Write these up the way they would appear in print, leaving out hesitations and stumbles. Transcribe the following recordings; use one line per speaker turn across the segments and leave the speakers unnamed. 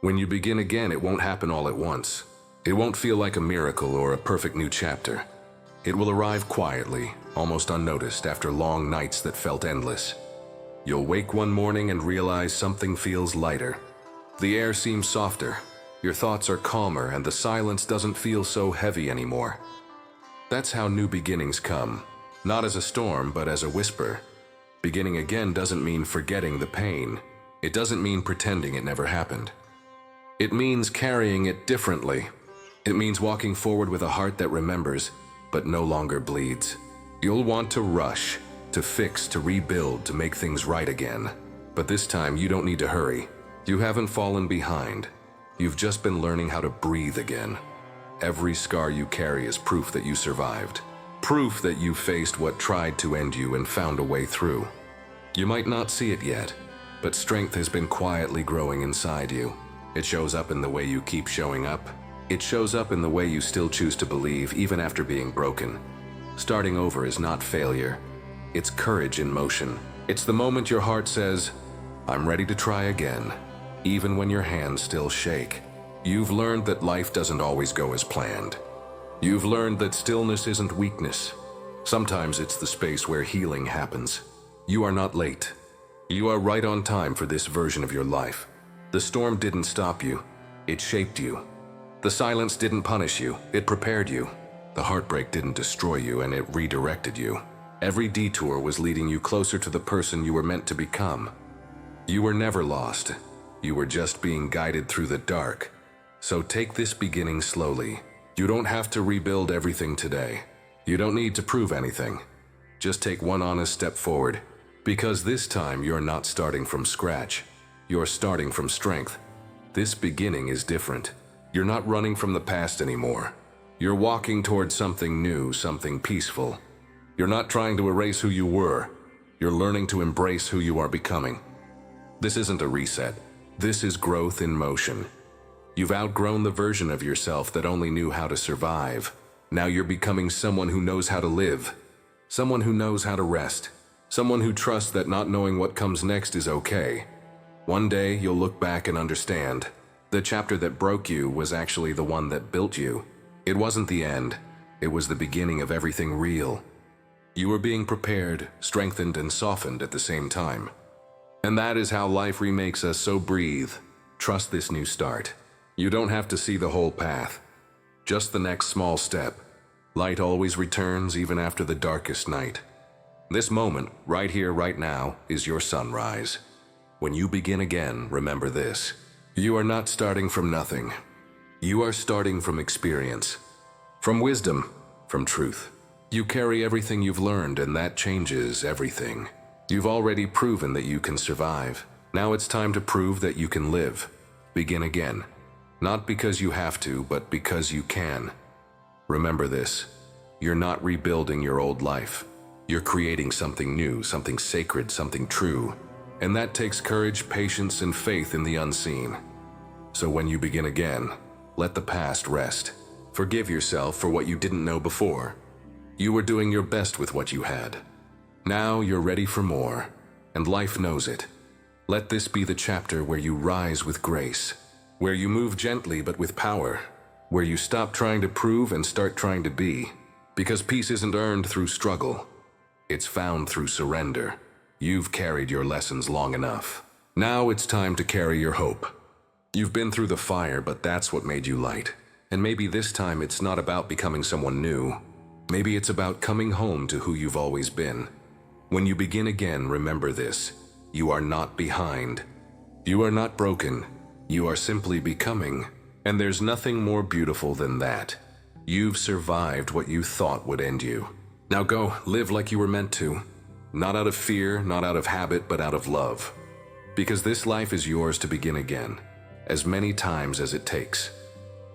When you begin again, it won't happen all at once. It won't feel like a miracle or a perfect new chapter. It will arrive quietly, almost unnoticed after long nights that felt endless. You'll wake one morning and realize something feels lighter. The air seems softer, your thoughts are calmer, and the silence doesn't feel so heavy anymore. That's how new beginnings come, not as a storm, but as a whisper. Beginning again doesn't mean forgetting the pain. It doesn't mean pretending it never happened. It means carrying it differently. It means walking forward with a heart that remembers, but no longer bleeds. You'll want to rush, to fix, to rebuild, to make things right again. But this time, you don't need to hurry. You haven't fallen behind. You've just been learning how to breathe again. Every scar you carry is proof that you survived. Proof that you faced what tried to end you and found a way through. You might not see it yet, but strength has been quietly growing inside you. It shows up in the way you keep showing up. It shows up in the way you still choose to believe even after being broken. Starting over is not failure. It's courage in motion. It's the moment your heart says, "I'm ready to try again," even when your hands still shake. You've learned that life doesn't always go as planned. You've learned that stillness isn't weakness. Sometimes it's the space where healing happens. You are not late. You are right on time for this version of your life. The storm didn't stop you. It shaped you. The silence didn't punish you. It prepared you. The heartbreak didn't destroy you, and it redirected you. Every detour was leading you closer to the person you were meant to become. You were never lost. You were just being guided through the dark. So take this beginning slowly. You don't have to rebuild everything today. You don't need to prove anything. Just take one honest step forward, because this time you're not starting from scratch. You're starting from strength. This beginning is different. You're not running from the past anymore. You're walking towards something new, something peaceful. You're not trying to erase who you were. You're learning to embrace who you are becoming. This isn't a reset. This is growth in motion. You've outgrown the version of yourself that only knew how to survive. Now you're becoming someone who knows how to live. Someone who knows how to rest. Someone who trusts that not knowing what comes next is okay. One day you'll look back and understand. The chapter that broke you was actually the one that built you. It wasn't the end. It was the beginning of everything real. You were being prepared, strengthened, and softened at the same time. And that is how life remakes us, so breathe. Trust this new start. You don't have to see the whole path. Just the next small step. Light always returns even after the darkest night. This moment, right here, right now, is your sunrise. When you begin again, remember this. You are not starting from nothing. You are starting from experience, from wisdom, from truth. You carry everything you've learned, and that changes everything. You've already proven that you can survive. Now it's time to prove that you can live. Begin again. Not because you have to, but because you can. Remember this. You're not rebuilding your old life. You're creating something new, something sacred, something true. And that takes courage, patience, and faith in the unseen. So when you begin again, let the past rest. Forgive yourself for what you didn't know before. You were doing your best with what you had. Now you're ready for more, and life knows it. Let this be the chapter where you rise with grace, where you move gently but with power, where you stop trying to prove and start trying to be. Because peace isn't earned through struggle. It's found through surrender. You've carried your lessons long enough. Now it's time to carry your hope. You've been through the fire, but that's what made you light. And maybe this time it's not about becoming someone new. Maybe it's about coming home to who you've always been. When you begin again, remember this. You are not behind. You are not broken. You are simply becoming. And there's nothing more beautiful than that. You've survived what you thought would end you. Now go, live like you were meant to. Not out of fear, not out of habit, but out of love. Because this life is yours to begin again, as many times as it takes.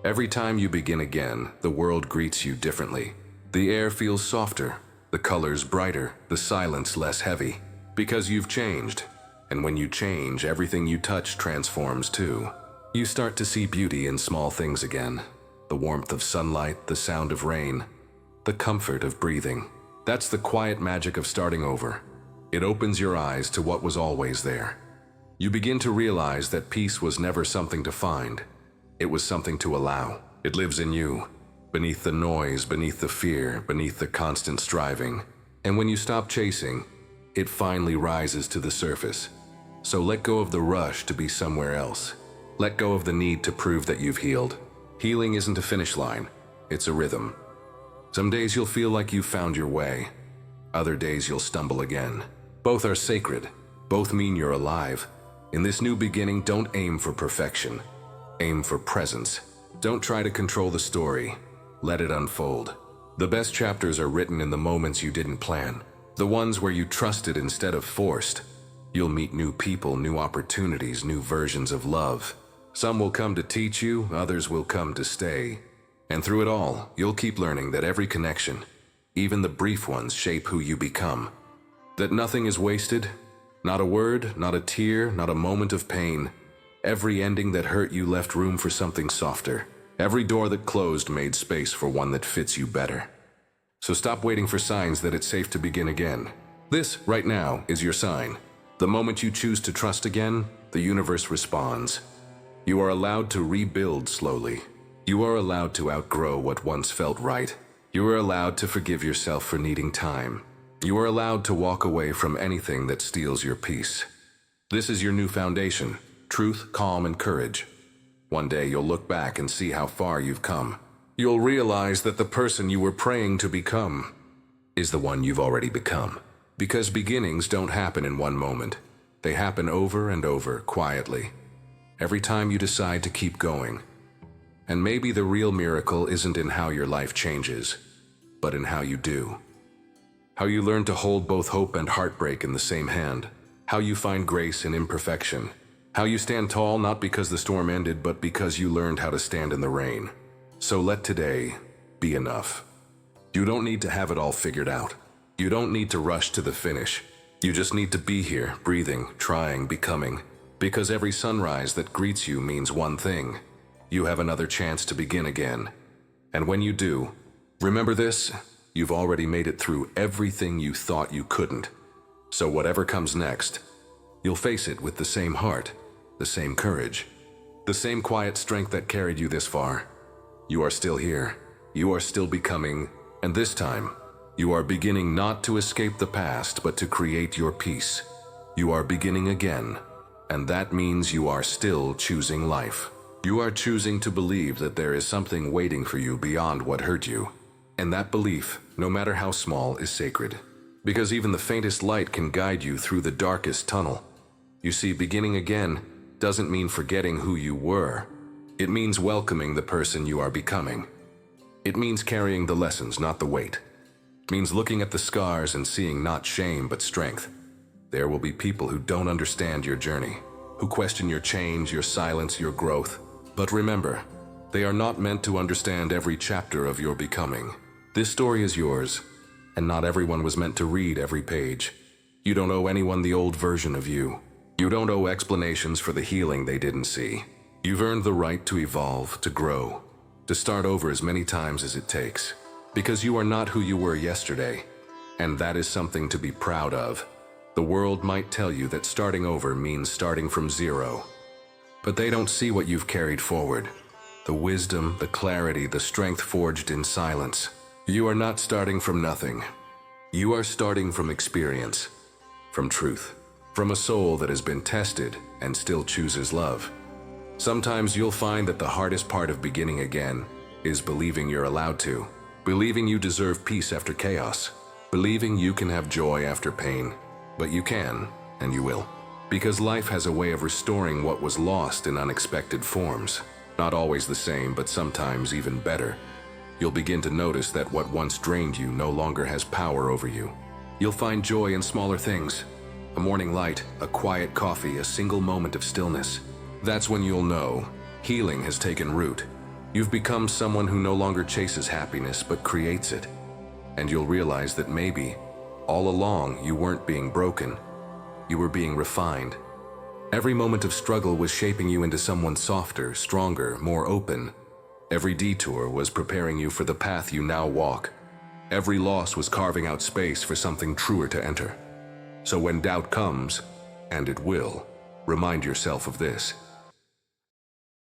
Every time you begin again, the world greets you differently. The air feels softer, the colors brighter, the silence less heavy. Because you've changed. And when you change, everything you touch transforms too. You start to see beauty in small things again. The warmth of sunlight, the sound of rain, the comfort of breathing. That's the quiet magic of starting over. It opens your eyes to what was always there. You begin to realize that peace was never something to find. It was something to allow. It lives in you, beneath the noise, beneath the fear, beneath the constant striving. And when you stop chasing, it finally rises to the surface. So let go of the rush to be somewhere else. Let go of the need to prove that you've healed. Healing isn't a finish line, it's a rhythm. Some days you'll feel like you've found your way. Other days you'll stumble again. Both are sacred. Both mean you're alive. In this new beginning, don't aim for perfection. Aim for presence. Don't try to control the story. Let it unfold. The best chapters are written in the moments you didn't plan. The ones where you trusted instead of forced. You'll meet new people, new opportunities, new versions of love. Some will come to teach you, others will come to stay. And through it all, you'll keep learning that every connection, even the brief ones, shape who you become. That nothing is wasted. Not a word, not a tear, not a moment of pain. Every ending that hurt you left room for something softer. Every door that closed made space for one that fits you better. So stop waiting for signs that it's safe to begin again. This, right now, is your sign. The moment you choose to trust again, the universe responds. You are allowed to rebuild slowly. You are allowed to outgrow what once felt right. You are allowed to forgive yourself for needing time. You are allowed to walk away from anything that steals your peace. This is your new foundation, truth, calm, and courage. One day you'll look back and see how far you've come. You'll realize that the person you were praying to become is the one you've already become. Because beginnings don't happen in one moment. They happen over and over, quietly. Every time you decide to keep going. And maybe the real miracle isn't in how your life changes, but in how you do. How you learn to hold both hope and heartbreak in the same hand. How you find grace in imperfection. How you stand tall not because the storm ended, but because you learned how to stand in the rain. So let today be enough. You don't need to have it all figured out. You don't need to rush to the finish. You just need to be here, breathing, trying, becoming. Because every sunrise that greets you means one thing. You have another chance to begin again. And when you do, remember this, you've already made it through everything you thought you couldn't. So whatever comes next, you'll face it with the same heart, the same courage, the same quiet strength that carried you this far. You are still here. You are still becoming, and this time, you are beginning not to escape the past, but to create your peace. You are beginning again, and that means you are still choosing life. You are choosing to believe that there is something waiting for you beyond what hurt you. And that belief, no matter how small, is sacred. Because even the faintest light can guide you through the darkest tunnel. You see, beginning again doesn't mean forgetting who you were. It means welcoming the person you are becoming. It means carrying the lessons, not the weight. It means looking at the scars and seeing not shame, but strength. There will be people who don't understand your journey, who question your change, your silence, your growth. But remember, they are not meant to understand every chapter of your becoming. This story is yours, and not everyone was meant to read every page. You don't owe anyone the old version of you. You don't owe explanations for the healing they didn't see. You've earned the right to evolve, to grow, to start over as many times as it takes. Because you are not who you were yesterday, and that is something to be proud of. The world might tell you that starting over means starting from zero. But they don't see what you've carried forward. The wisdom, the clarity, the strength forged in silence. You are not starting from nothing. You are starting from experience, from truth, from a soul that has been tested and still chooses love. Sometimes you'll find that the hardest part of beginning again is believing you're allowed to. Believing you deserve peace after chaos. Believing you can have joy after pain. But you can, and you will. Because life has a way of restoring what was lost in unexpected forms. Not always the same, but sometimes even better. You'll begin to notice that what once drained you no longer has power over you. You'll find joy in smaller things. A morning light, a quiet coffee, a single moment of stillness. That's when you'll know healing has taken root. You've become someone who no longer chases happiness, but creates it. And you'll realize that maybe, all along, you weren't being broken. You were being refined. Every moment of struggle was shaping you into someone softer, stronger, more open. Every detour was preparing you for the path you now walk. Every loss was carving out space for something truer to enter. So when doubt comes, and it will, Remind yourself of this.